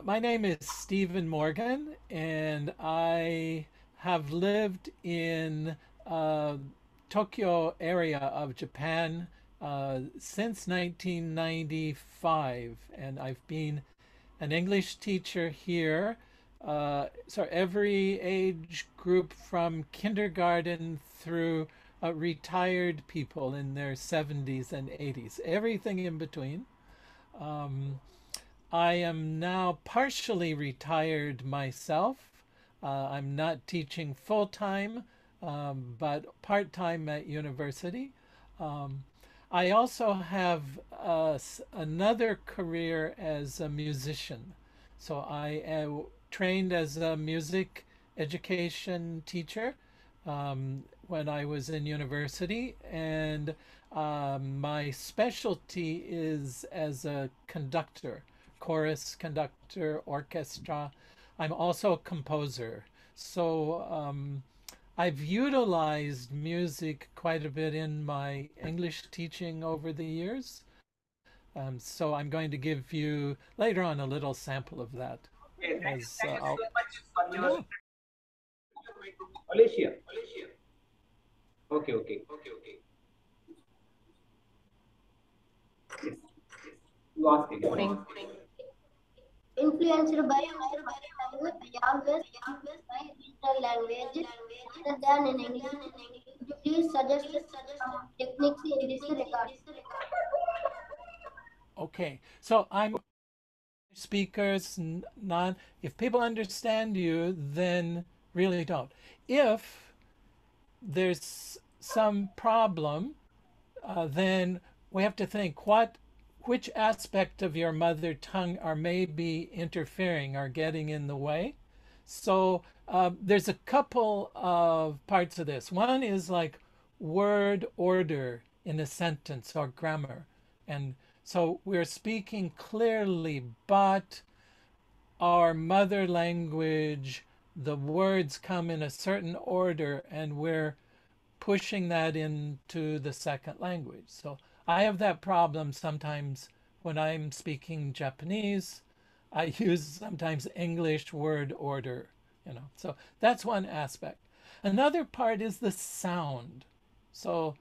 My name is Stephen Morgan, and I have lived in Tokyo area of Japan since 1995, and I've been an English teacher here. So every age group from kindergarten through retired people in their 70s and 80s, everything in between. Um, I am now partially retired myself. I'm not teaching full time, but part time at university. Um, I also have another career as a musician. So I trained as a music education teacher when I was in university, and my specialty is as a conductor, chorus conductor, orchestra. I'm also a composer. So I've utilized music quite a bit in my English teaching over the years. So I'm going to give you later on a little sample of that. Okay, As thank you I'll, so much for your yeah. Malaysia. Okay, okay. Yes. You ask again. Morning. Influenced by my mother tongue, I always use my regional language rather than in English. Could you please suggest some techniques in this regard? Okay. So I'm speakers, non. If people understand you, then really don't. If there's some problem, then we have to think which aspect of your mother tongue are maybe interfering or getting in the way. So there's a couple of parts of this. One is like word order in a sentence or grammar. And so we're speaking clearly, but our mother language, the words come in a certain order, and we're pushing that into the second language. So I have that problem sometimes when I'm speaking Japanese. I use sometimes English word order. So that's one aspect. Another part is the sound. So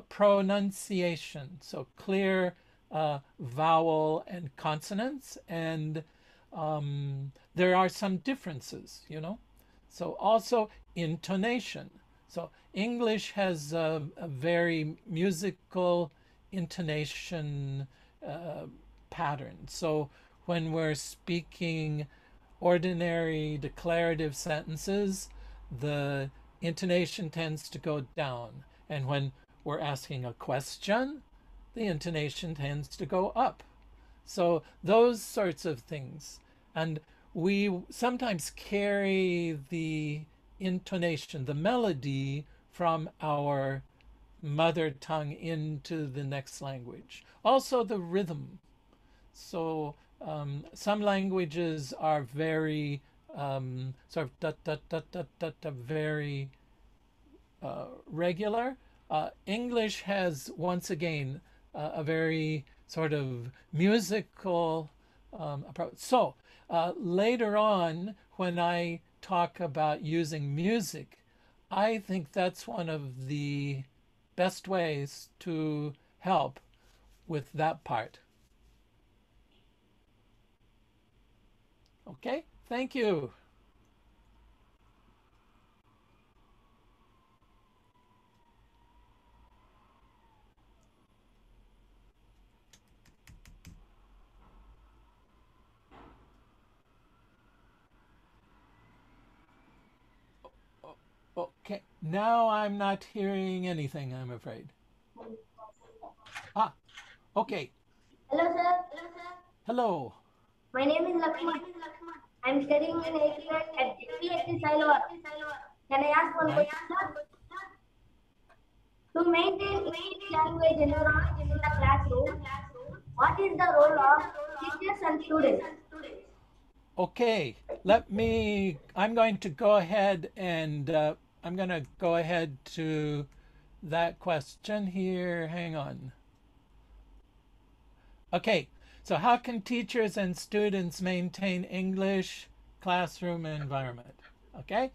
pronunciation. So clear vowel and consonants, and there are some differences. So also intonation. So English has a very musical intonation uh, pattern. So when we're speaking ordinary declarative sentences, the intonation tends to go down. And when we're asking a question, the intonation tends to go up. So those sorts of things. And we sometimes carry the intonation, the melody from our mother tongue into the next language. Also the rhythm. So some languages are very sort of da da da da da da very regular. English has once again a very sort of musical approach. So later on, when I talk about using music, I think that's one of the best ways to help with that part. Okay, thank you. Okay, now I'm not hearing anything, I'm afraid. Ah, okay. Hello, sir. Hello. My name is Lakshman. I'm studying in 8th grade at P.H.S. Ilavaram. Can I ask one Nice. question, sir? To maintain English language environment in the classroom, what is the role of teachers and students? Okay, I'm going to go ahead and I'm going to go ahead to that question here. Hang on. Okay, So how can teachers and students maintain English classroom environment? Okay.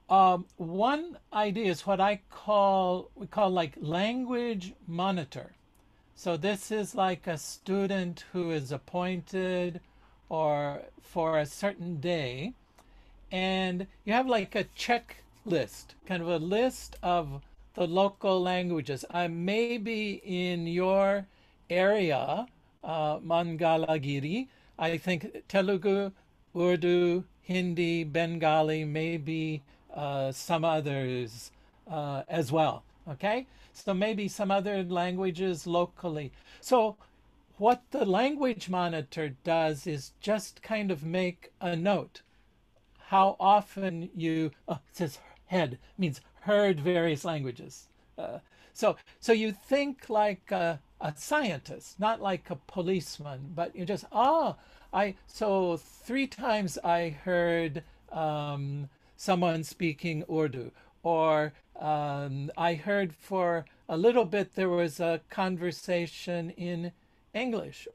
One idea is what we call like language monitor. So this is like a student who is appointed or for a certain day, and you have like a checklist, kind of a list of the local languages. Maybe in your area, Mangalagiri, I think Telugu, Urdu, Hindi, Bengali, maybe some others as well. Okay, so maybe some other languages locally. So what the language monitor does is just kind of make a note how often you, it says head, means heard various languages. So you think like a scientist, not like a policeman, but you just, so 3 times I heard someone speaking Urdu, or I heard for a little bit there was a conversation in English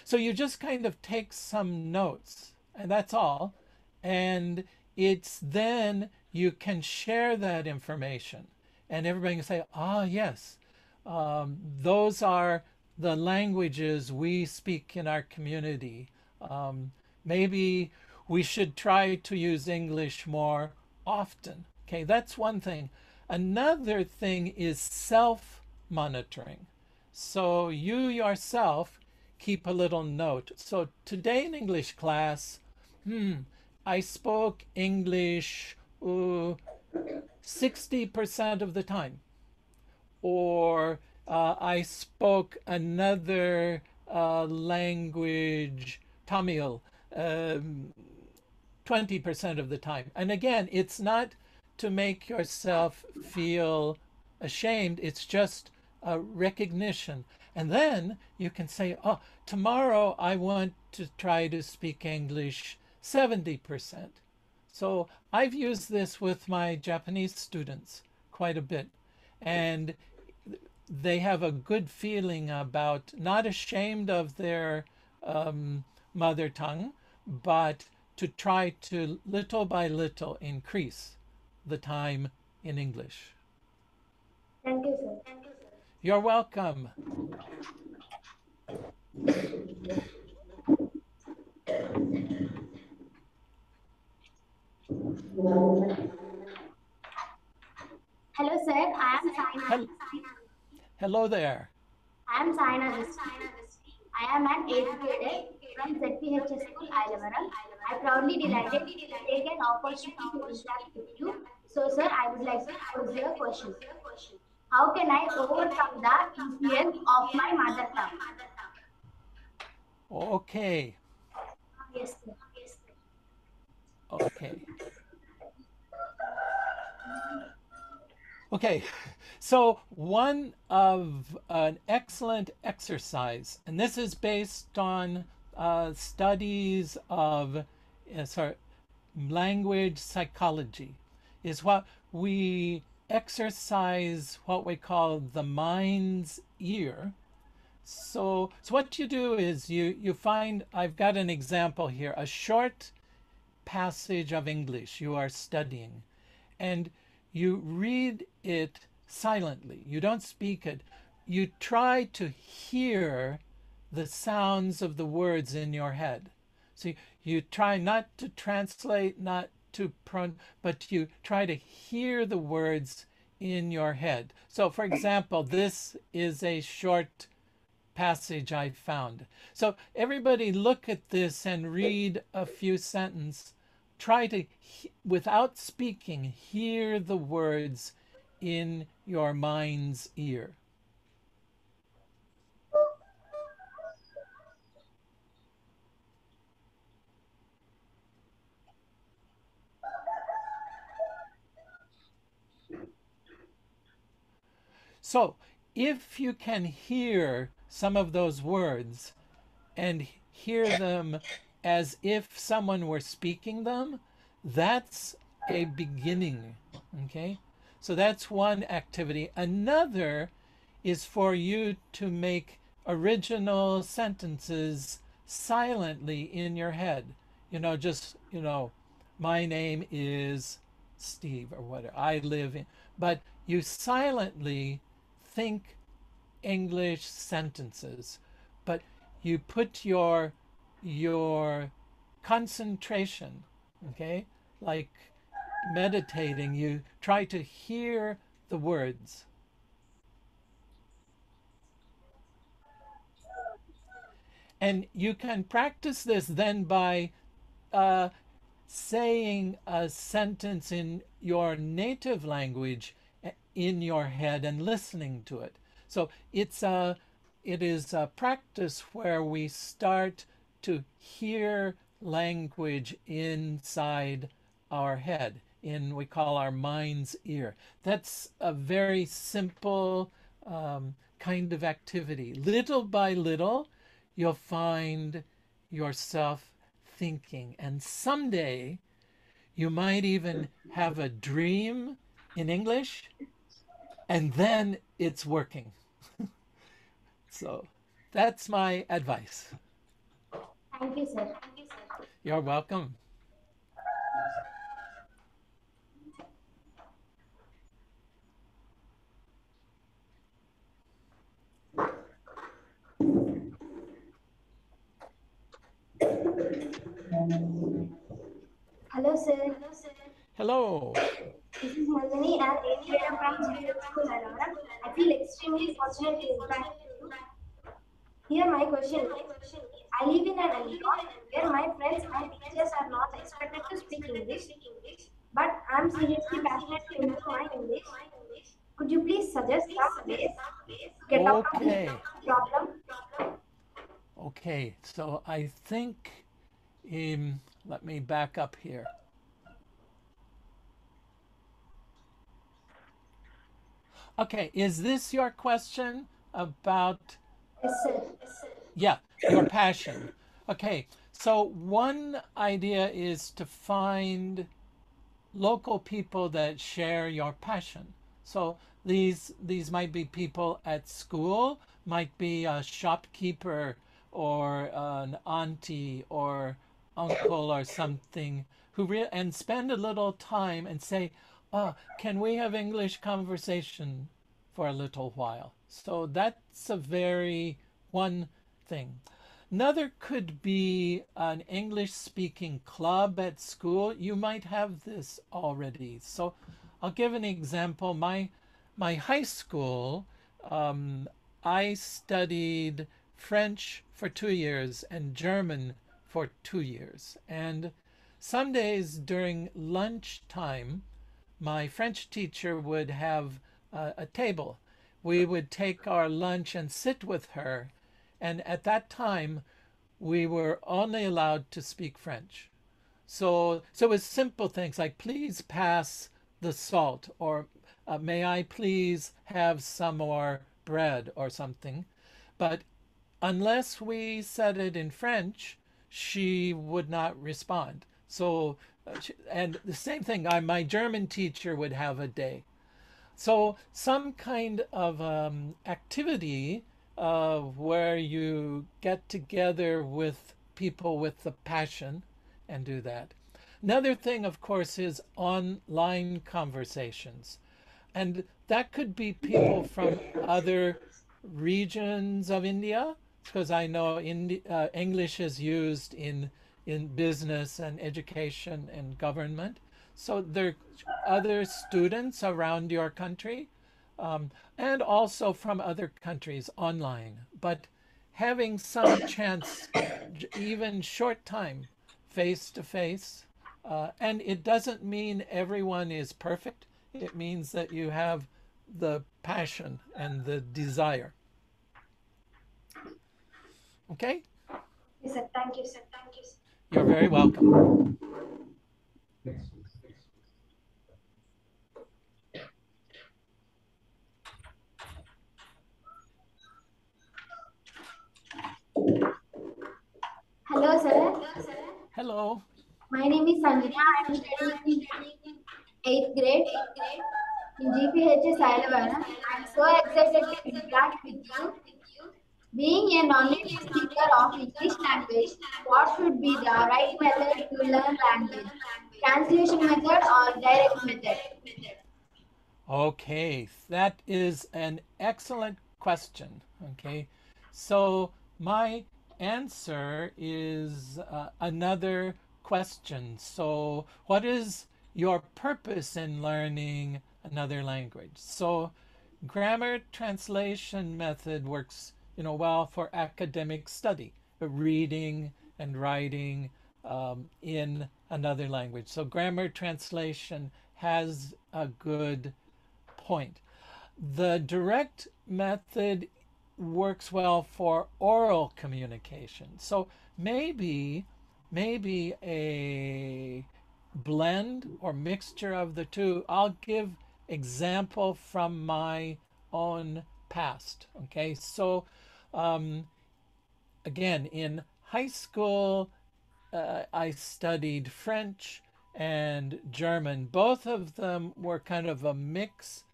so you just kind of take some notes, and that's all. And it's then you can share that information, and everybody can say, yes, those are the languages we speak in our community. Maybe we should try to use English more often. Okay, that's one thing. Another thing is self-monitoring. So you yourself keep a little note. So today in English class, I spoke English 60% of the time. Or I spoke another language, Tamil, 20% of the time. And again, it's not to make yourself feel ashamed. It's just a recognition. And then you can say, tomorrow I want to try to speak English 70%. So I've used this with my Japanese students quite a bit. And they have a good feeling about, not ashamed of their mother tongue, but to try to little by little increase the time in English. Thank you, sir. You're welcome. Hello, sir. I am Saina. Hello there. I am Saina. I am an educator from P.H.S school, Ilavaram. I proudly delighted to take an opportunity to interact with you. So, sir, I would like to pose you a question. How can I overcome the influence of my mother tongue? Okay. Yes, sir. Okay. Okay, so one of an excellent exercise, and this is based on studies of language psychology, is what we exercise what we call the mind's ear. So what you do is you find, I've got an example here, a short passage of English you are studying, and you read it silently. You don't speak it. You try to hear the sounds of the words in your head. So you try not to translate, not to but you try to hear the words in your head. So for example, this is a short passage I found. So everybody look at this and read a few sentences. Try to, without speaking, hear the words in your mind's ear. So if you can hear some of those words and hear them as if someone were speaking them, that's a beginning, okay? So that's one activity. Another is for you to make original sentences silently in your head. Just, my name is Steve or whatever. I live in, but you silently think English sentences, but you put your concentration, okay? Like meditating, you try to hear the words. And you can practice this then by uh, saying a sentence in your native language in your head and listening to it. So it is a practice where we start to hear language inside our head, in we call our mind's ear. That's a very simple kind of activity. Little by little, you'll find yourself thinking. And someday you might even have a dream in English and then it's working. So that's my advice. Thank you, sir. You're welcome. Hello, sir. Hello. This is Nandini, an educator from GPH School, Ilavaram. I feel extremely fortunate to interact with you. Here, my question is: I live in an area where my friends and teachers are not expected to speak English, but I'm seriously passionate to improve my English. Could you please suggest some ways to get out of this problem? Okay, so I think, let me back up here. Okay, is this your question about? Yes, sir. Yeah, your passion. Okay, so one idea is to find local people that share your passion. So these might be people at school, might be a shopkeeper or an auntie or uncle or something and spend a little time and say, "Oh, can we have English conversation for a little while?" So that's a very one thing. Another could be an English speaking club at school. You might have this already. So I'll give an example. My high school, I studied French for 2 years and German for 2 years. And some days during lunchtime, my French teacher would have a table. We would take our lunch and sit with her. And at that time, we were only allowed to speak French. So it was simple things like, please pass the salt, or may I please have some more bread or something. But unless we said it in French, she would not respond. So, and the same thing, my German teacher would have a day. So some kind of activity where you get together with people with the passion and do that. Another thing, of course, is online conversations. And that could be people from other regions of India, because I know English is used in business and education and government. So there are other students around your country, and also from other countries online. But having some chance, even short time, face to face, and it doesn't mean everyone is perfect. It means that you have the passion and the desire. Okay? Yes, sir. Thank you, sir. You're very welcome. Hello, sir. Hello. My name is Sanjana. I am studying in 8th grade in GPH Ilavaram. I am so excited to interact with you. Being a non-native speaker of English language, what should be the right method to learn language? Translation method or direct method? Okay, that is an excellent question. Okay, so my answer is another question. So, what is your purpose in learning another language? So, grammar translation method works, well for academic study, reading and writing in another language. So, grammar translation has a good point. The direct method works well for oral communication. So maybe a blend or mixture of the two. I'll give example from my own past. Okay, so um, again, in high school, I studied French and German. Both of them were kind of a mix,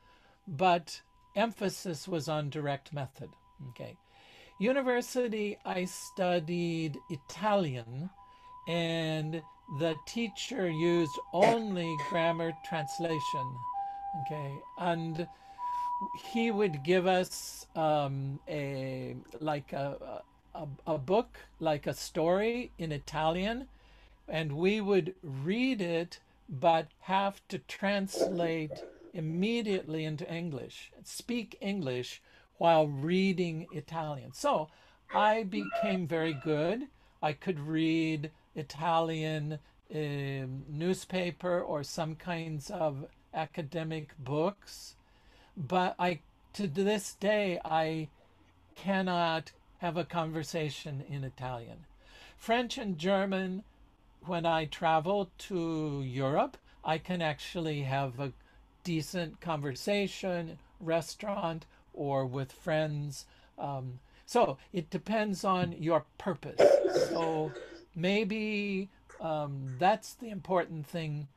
but emphasis was on direct method. Okay. University, I studied Italian, and the teacher used only grammar translation. Okay. And he would give us a like a book, like a story in Italian, and we would read it but have to translate immediately into English, speak English while reading Italian. So I became very good. I could read Italian newspaper or some kinds of academic books, but to this day I cannot have a conversation in Italian. French and German, when I travel to Europe, I can actually have a decent conversation, restaurant, or with friends. So it depends on your purpose. So maybe that's the important thing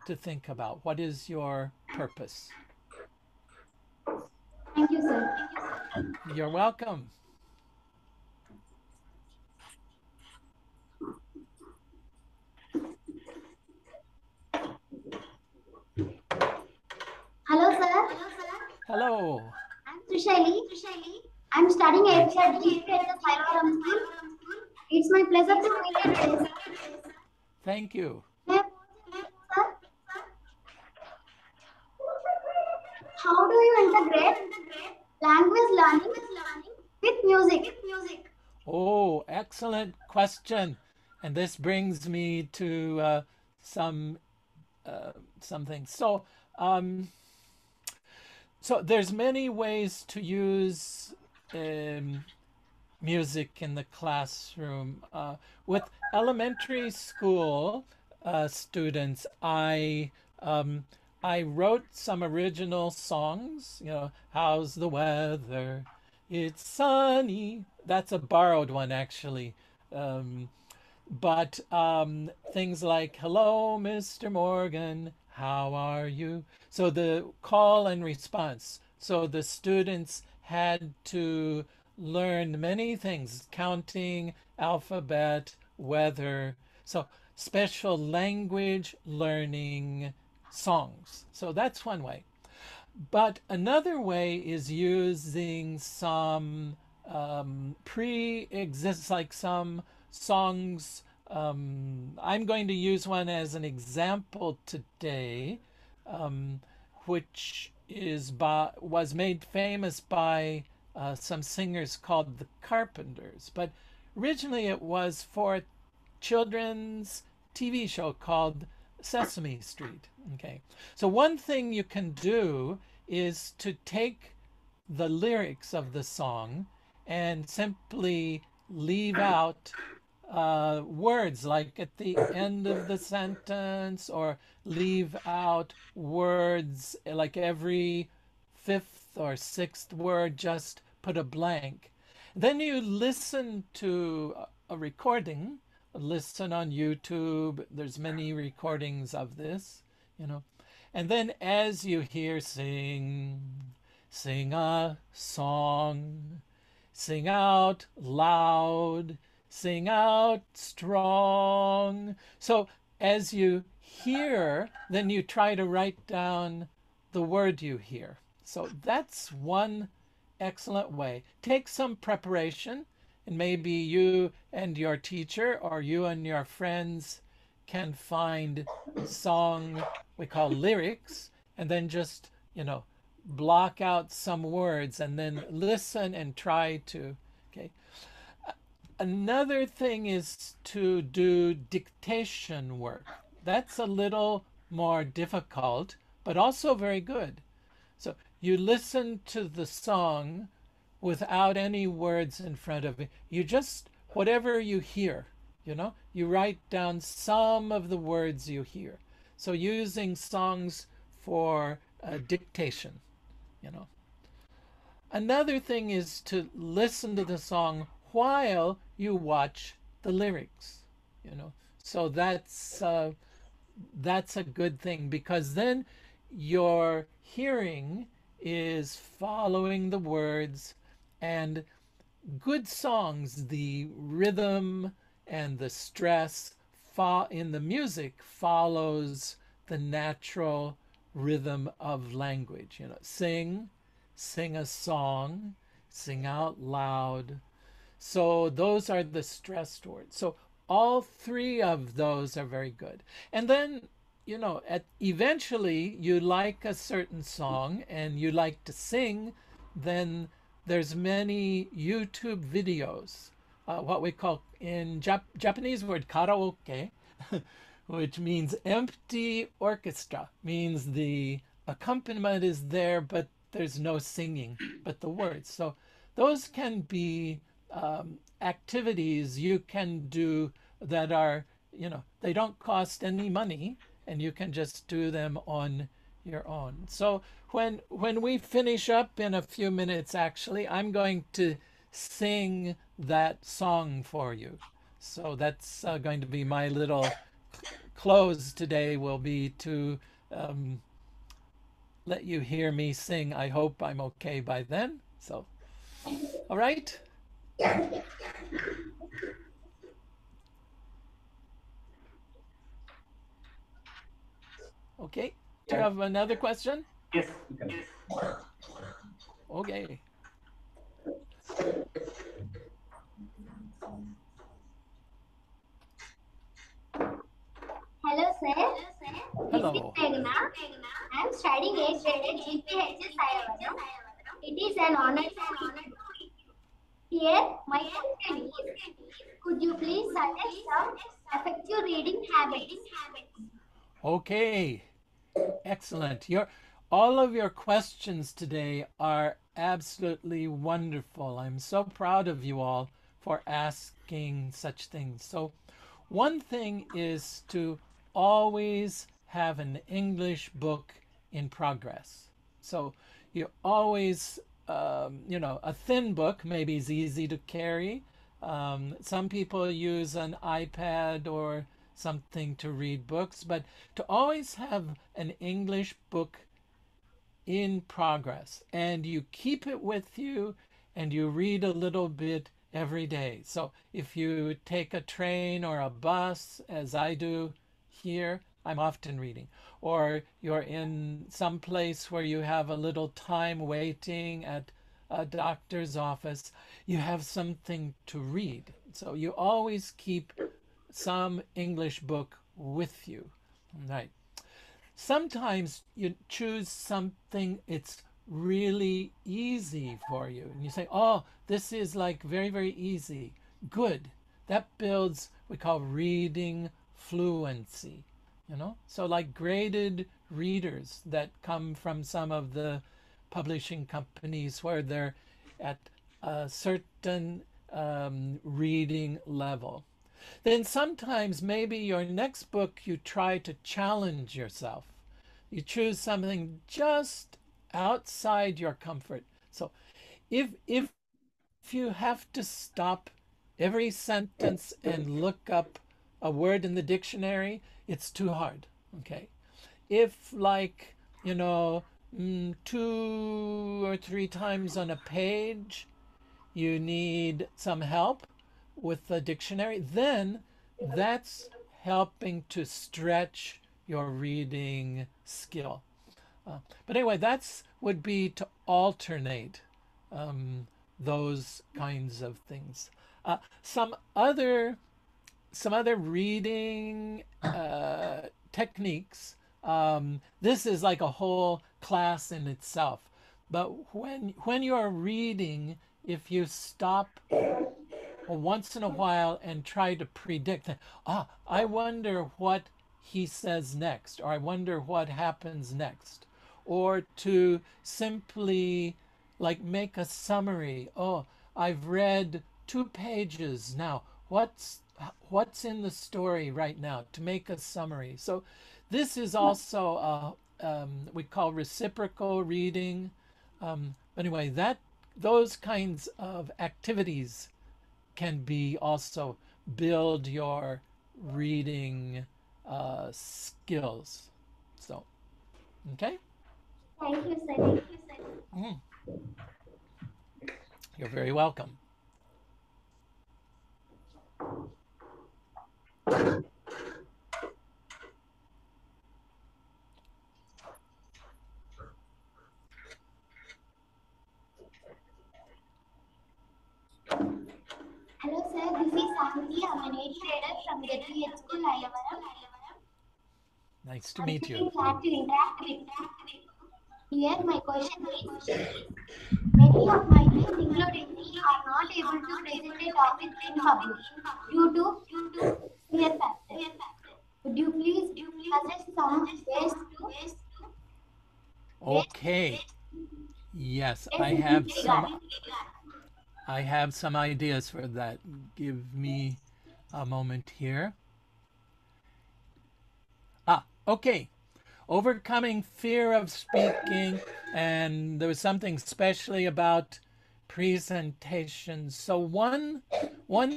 to think about. What is your purpose? Thank you, sir. You're welcome. Hello, sir. Hello. I'm Trishali. I'm studying 8th at P.H.S. Ilavaram School. It's my pleasure to meet you today, sir. Thank you. May I pose a question, sir? How do you integrate language learning with music? Oh, excellent question. And this brings me to some something. Um, so there's many ways to use music in the classroom. With elementary school students, I wrote some original songs. How's the weather? It's sunny. That's a borrowed one, actually. But things like, hello, Mr. Morgan, how are you? So the call and response. So the students had to learn many things, counting, alphabet, weather. So special language learning songs. So that's one way. But another way is using some pre-exist, like some songs. I'm going to use one as an example today, which was made famous by some singers called the Carpenters. But originally it was for a children's TV show called Sesame Street. Okay, so one thing you can do is to take the lyrics of the song and simply leave out words like at the end of the sentence, or leave out words like every fifth or sixth word, just put a blank. Then you listen to a recording, listen on YouTube. There's many recordings of this, And then as you hear sing a song, sing out loud, sing out strong. So as you hear, then you try to write down the word you hear. So that's one excellent way. Take some preparation, and maybe you and your teacher or you and your friends can find song we call lyrics, and then just, block out some words and then listen and try to, okay. Another thing is to do dictation work. That's a little more difficult, but also very good. So you listen to the song without any words in front of it. You just, whatever you hear, you write down some of the words you hear. So using songs for dictation, Another thing is to listen to the song while you watch the lyrics, So that's a good thing, because then your hearing is following the words, and good songs, the rhythm and the stress in the music follows the natural rhythm of language. Sing a song, sing out loud. So those are the stressed words. So all three of those are very good. And then, eventually you like a certain song and you like to sing, then there's many YouTube videos, what we call in Japanese word karaoke, which means empty orchestra, means the accompaniment is there, but there's no singing, but the words. So those can be activities you can do that are, they don't cost any money, and you can just do them on your own. So when we finish up in a few minutes, actually, I'm going to sing that song for you. So that's going to be my little close today, will be to let you hear me sing. I hope I'm okay by then. So, all right. Okay. Do you have another question? Yes, you can. Okay. Hello, sir. This is Hello. Meghna. I am studying 8th grade at P.H.S. Ilavaram. It is an honor to meet you. Here, my question is, could you please suggest some effective reading habits? Okay. Excellent. All of your questions today are absolutely wonderful. I'm so proud of you all for asking such things. So one thing is to always have an English book in progress. So you always, a thin book maybe is easy to carry. Some people use an iPad or something to read books, but to always have an English book in progress, and you keep it with you and you read a little bit every day. So if you take a train or a bus, as I do here, I'm often reading. Or you're in some place where you have a little time waiting at a doctor's office, you have something to read. So you always keep some English book with you. Right. Sometimes you choose something it's really easy for you, and you say, oh, this is like very, very easy. Good. That builds, we call reading fluency, So like graded readers that come from some of the publishing companies where they're at a certain reading level. Then sometimes maybe your next book you try to challenge yourself. You choose something just outside your comfort. So if you have to stop every sentence and look up a word in the dictionary, it's too hard. Okay. If like, 2 or 3 times on a page you need some help with the dictionary, then that's helping to stretch your reading skill. But anyway, that's would be to alternate um, those kinds of things. Uh, some other some other reading techniques. This is like a whole class in itself. But when you are reading, if you stop once in a while and try to predict, I wonder what he says next, or I wonder what happens next, or to simply like make a summary. Oh, I've read 2 pages now. What's in the story right now? To make a summary. So this is also we call reciprocal reading. Anyway, that those kinds of activities can be also build your reading skills. So, okay. Thank you, sir. Thank you, sir. Mm. You're very welcome. Hello, sir. This is Santi. I'm an educator from P.H.S School, Ilavaram. Nice to I'm meet feeling you. glad to interact with you. Here, my question is: many of my friends, including me, are not able to present a topic in public due to fear factor. Would you please suggest some ways to Okay. Yes, in this regard? I have some ideas for that. Give me a moment here. Okay. Overcoming fear of speaking, and there was something especially about presentations. So one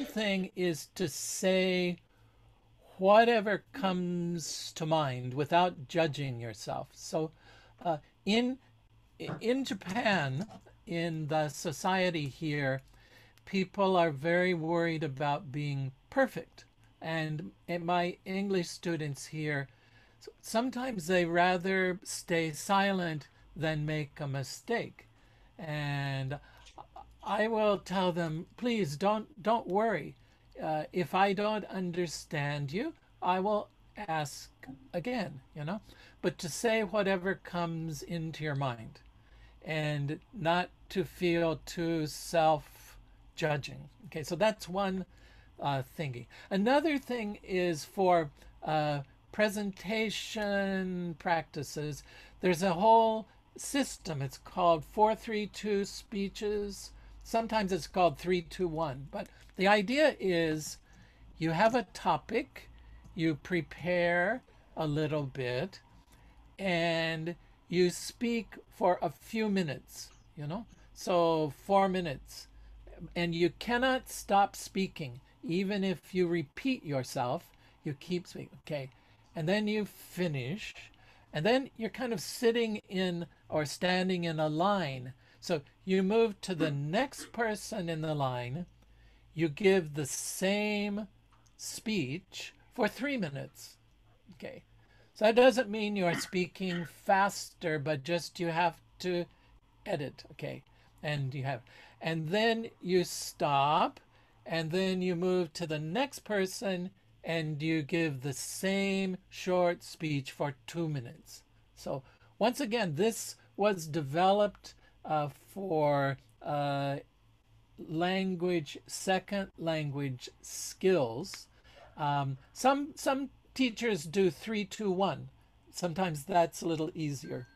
thing is to say whatever comes to mind without judging yourself. So uh, in in Japan, in the society here, people are very worried about being perfect. And my English students here, sometimes they rather stay silent than make a mistake. And I will tell them, please don't worry. If I don't understand you, I will ask again, but to say whatever comes into your mind and not to feel too self-judging. Okay, so that's one thingy. Another thing is for presentation practices. There's a whole system. It's called 432 speeches. Sometimes it's called 321. But the idea is you have a topic, you prepare a little bit, and you speak for a few minutes, So 4 minutes. And you cannot stop speaking. Even if you repeat yourself, you keep speaking. Okay. And then you finish. And then you're kind of sitting in or standing in a line. So you move to the next person in the line. You give the same speech for 3 minutes. Okay. So that doesn't mean you're speaking faster, but just you have to edit. Okay. And then you stop, and then you move to the next person and you give the same short speech for 2 minutes. So once again, this was developed for second language skills. Some teachers do 3-2-1. Sometimes that's a little easier.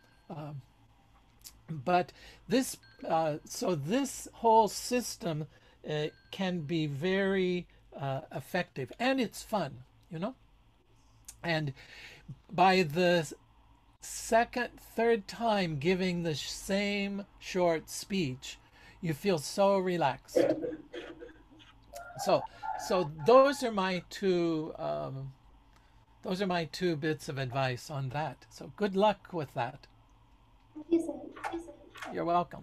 But this this whole system can be very effective, and it's fun, And by the third time giving the same short speech, you feel so relaxed. So those are my two bits of advice on that. So good luck with that. Thank you, sir. You're welcome.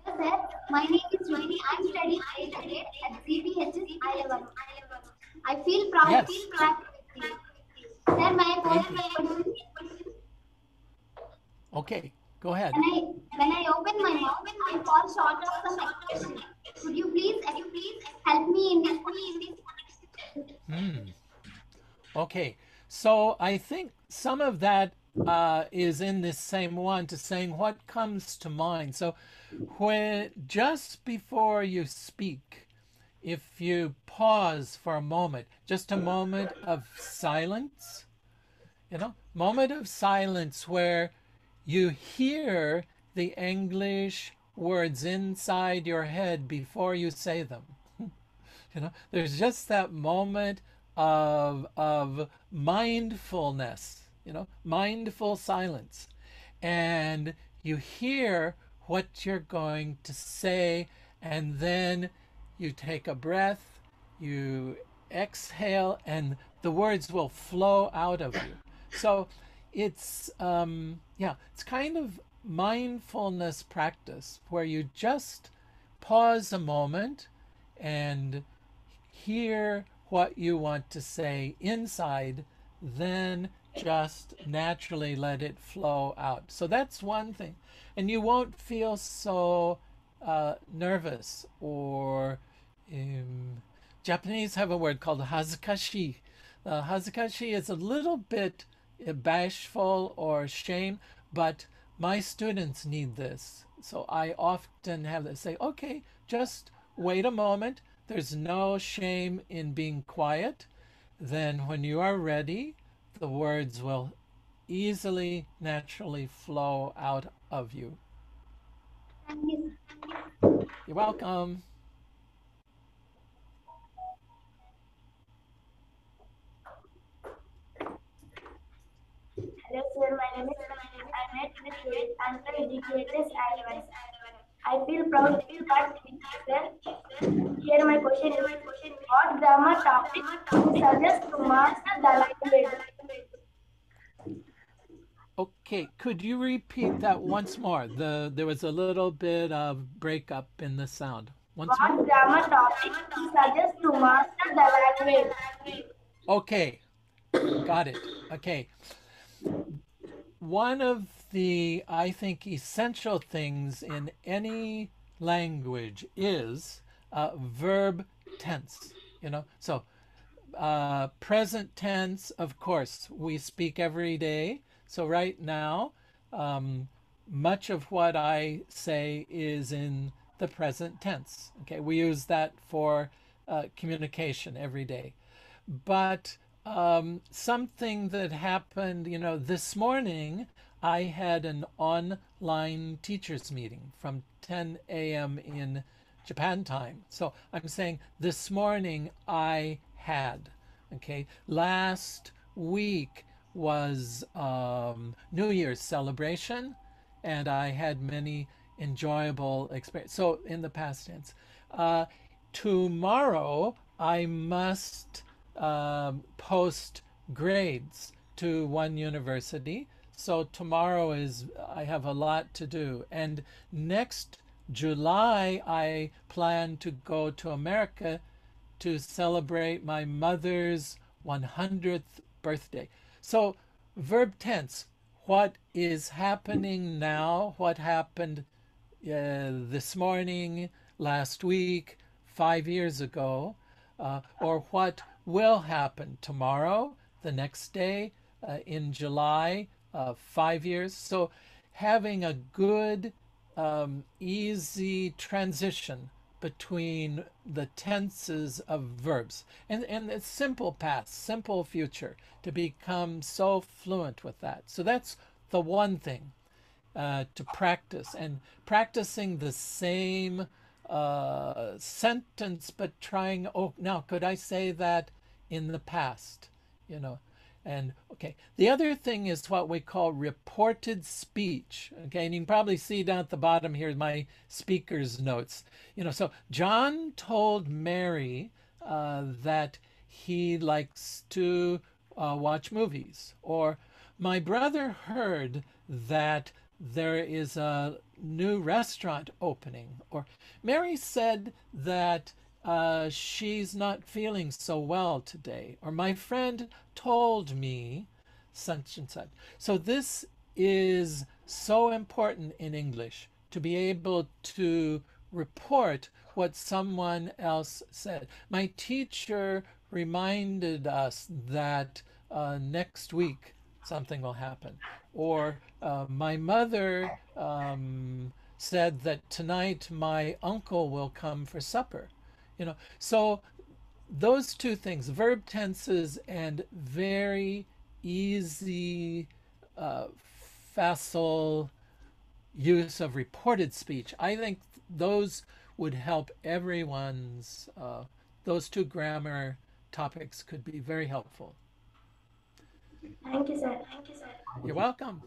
Hello, sir. My name is Shruti. I'm studying 8th grade at CPHS Ilavaram. I feel proud to Yes. interact with you. Sir, may I pose Thank you. my question? Okay, go ahead. When I open my mouth, I fall short of some expression. Could you please help me in this Hmm. Okay, so I think some of that is in this same one to saying what comes to mind. So when just before you speak, if you pause for a moment, just a moment of silence, moment of silence where you hear the English words inside your head before you say them. There's just that moment of mindfulness, mindful silence, and you hear what you're going to say, and then you take a breath, you exhale, and the words will flow out of you. So it's it's kind of mindfulness practice where you just pause a moment and hear what you want to say inside, then just naturally let it flow out. So that's one thing. And you won't feel so nervous or Japanese have a word called hazukashi. Hazukashi is a little bit bashful or shame, but my students need this. So I often have them say, okay, just wait a moment. There's no shame in being quiet. Then when you are ready, the words will easily, naturally flow out of you. Thank you. You're welcome. Hello, sir. My name is I'm at P.H.S. Educators Advice. I feel proud to interact with you, sir. Here my question is, what grammar topic you suggest to master the language? Okay, could you repeat that once more? There was a little bit of breakup in the sound. Once more? What grammar topic you suggest to master the language? Okay, got it. Okay. One of the, I think, essential things in any language is verb tense. So present tense, of course, we speak every day. So right now, much of what I say is in the present tense. Okay, we use that for communication every day. But something that happened, this morning, I had an online teachers meeting from 10 a.m. in Japan time. So I'm saying this morning I had. Okay, last week was New Year's celebration, and I had many enjoyable experiences. So in the past tense, tomorrow I must post grades to one university. So tomorrow I have a lot to do. And next July, I plan to go to America to celebrate my mother's 100th birthday. So, verb tense, what is happening now, what happened this morning, last week, 5 years ago, or what will happen tomorrow, the next day, in July, 5 years. So having a good, easy transition between the tenses of verbs and it's simple past, simple future to become so fluent with that. So that's the one thing to practice, and practicing the same sentence, but trying, oh, now could I say that in the past? And okay, the other thing is what we call reported speech. Okay, and you can probably see down at the bottom here my speaker's notes. So John told Mary that he likes to watch movies, or My brother heard that there is a new restaurant opening. Or Mary said that she's not feeling so well today. Or my friend told me such and such. So this is so important in English to be able to report what someone else said. My teacher reminded us that next week something will happen. Or my mother said that tonight my uncle will come for supper. So those two things, verb tenses and very easy, uh, facile use of reported speech, I think those would help everyone's, those two grammar topics could be very helpful. Thank you, sir. You're welcome.